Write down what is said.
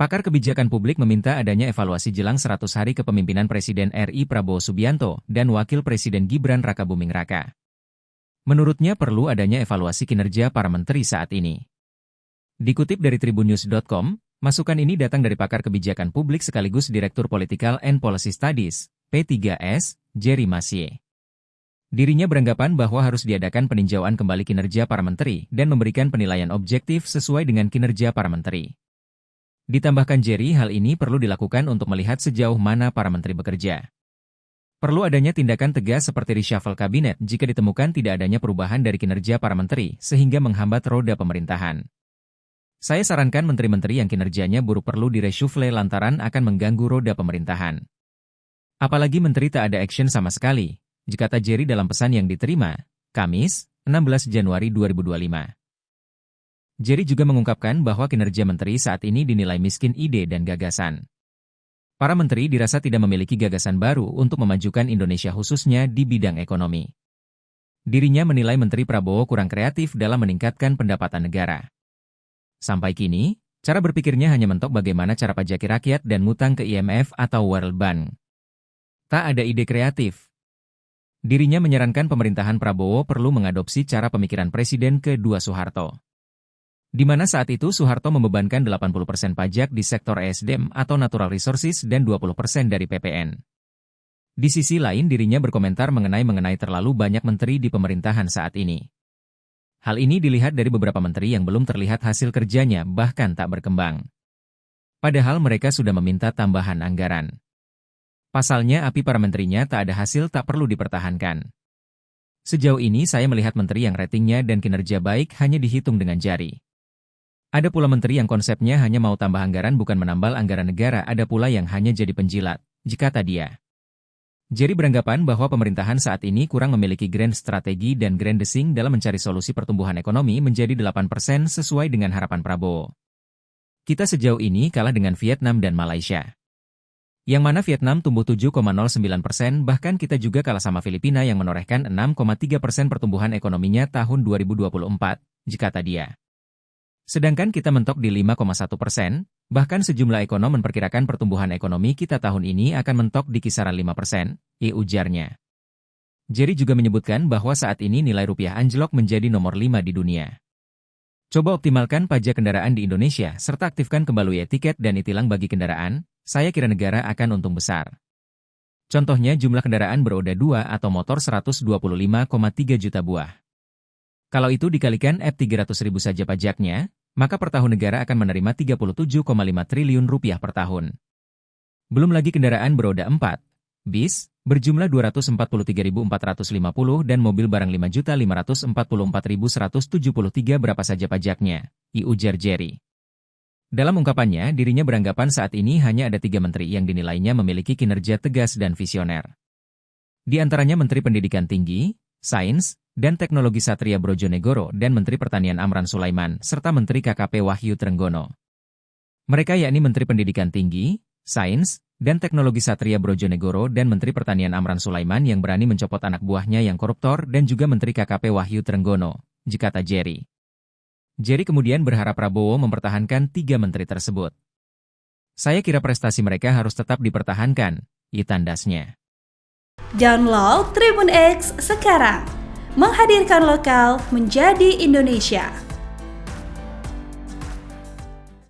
Pakar kebijakan publik meminta adanya evaluasi jelang 100 hari kepemimpinan Presiden RI Prabowo Subianto dan Wakil Presiden Gibran Rakabuming Raka. Menurutnya perlu adanya evaluasi kinerja para menteri saat ini. Dikutip dari tribunnews.com, masukan ini datang dari pakar kebijakan publik sekaligus Direktur Political and Policy Studies, P3S, Jerry Masye. Dirinya beranggapan bahwa harus diadakan peninjauan kembali kinerja para menteri dan memberikan penilaian objektif sesuai dengan kinerja para menteri. Ditambahkan Jerry, hal ini perlu dilakukan untuk melihat sejauh mana para menteri bekerja. Perlu adanya tindakan tegas seperti reshuffle kabinet jika ditemukan tidak adanya perubahan dari kinerja para menteri sehingga menghambat roda pemerintahan. Saya sarankan menteri-menteri yang kinerjanya buruk perlu direshuffle lantaran akan mengganggu roda pemerintahan. Apalagi menteri tak ada action sama sekali, kata Jerry dalam pesan yang diterima, Kamis, 16 Januari 2025. Jerry juga mengungkapkan bahwa kinerja menteri saat ini dinilai miskin ide dan gagasan. Para menteri dirasa tidak memiliki gagasan baru untuk memajukan Indonesia khususnya di bidang ekonomi. Dirinya menilai Menteri Prabowo kurang kreatif dalam meningkatkan pendapatan negara. Sampai kini, cara berpikirnya hanya mentok bagaimana cara pajaki rakyat dan ngutang ke IMF atau World Bank. Tak ada ide kreatif. Dirinya menyarankan pemerintahan Prabowo perlu mengadopsi cara pemikiran Presiden kedua Soeharto, di mana saat itu Soeharto membebankan 80% pajak di sektor ESDM atau Natural Resources dan 20% dari PPN. Di sisi lain dirinya berkomentar mengenai terlalu banyak menteri di pemerintahan saat ini. Hal ini dilihat dari beberapa menteri yang belum terlihat hasil kerjanya bahkan tak berkembang. Padahal mereka sudah meminta tambahan anggaran. Pasalnya api para menterinya tak ada hasil tak perlu dipertahankan. Sejauh ini saya melihat menteri yang ratingnya dan kinerja baik hanya dihitung dengan jari. Ada pula menteri yang konsepnya hanya mau tambah anggaran bukan menambal anggaran negara, ada pula yang hanya jadi penjilat, kata dia. Jerry beranggapan bahwa pemerintahan saat ini kurang memiliki grand strategi dan grand design dalam mencari solusi pertumbuhan ekonomi menjadi 8% sesuai dengan harapan Prabowo. Kita sejauh ini kalah dengan Vietnam dan Malaysia. Yang mana Vietnam tumbuh 7,09%, bahkan kita juga kalah sama Filipina yang menorehkan 6,3% pertumbuhan ekonominya tahun 2024, kata dia. Sedangkan kita mentok di 5,1%, bahkan sejumlah ekonom memperkirakan pertumbuhan ekonomi kita tahun ini akan mentok di kisaran 5%, ujarnya. Jerry juga menyebutkan bahwa saat ini nilai rupiah anjlok menjadi nomor 5 di dunia. Coba optimalkan pajak kendaraan di Indonesia serta aktifkan kembali tiket dan e-tilang bagi kendaraan, saya kira negara akan untung besar. Contohnya jumlah kendaraan beroda 2 atau motor 125,3 juta buah. Kalau itu dikalikan F300.000 saja pajaknya, maka per tahun negara akan menerima 37,5 triliun rupiah per tahun. Belum lagi kendaraan beroda 4, bis, berjumlah 243.450 dan mobil barang 5.544.173 berapa saja pajaknya, ujar Jerry. Dalam ungkapannya, dirinya beranggapan saat ini hanya ada 3 menteri yang dinilainya memiliki kinerja tegas dan visioner. Di antaranya Menteri Pendidikan Tinggi, Sains, dan Teknologi Satria Brojonegoro dan Menteri Pertanian Amran Sulaiman, serta Menteri KKP Wahyu Trenggono. Mereka yakni Menteri Pendidikan Tinggi, Sains, dan Teknologi Satria Brojonegoro dan Menteri Pertanian Amran Sulaiman yang berani mencopot anak buahnya yang koruptor dan juga Menteri KKP Wahyu Trenggono, kata Jerry. Jerry kemudian berharap Prabowo mempertahankan 3 menteri tersebut. Saya kira prestasi mereka harus tetap dipertahankan, tandasnya. Download Tribun X sekarang. Menghadirkan lokal menjadi Indonesia.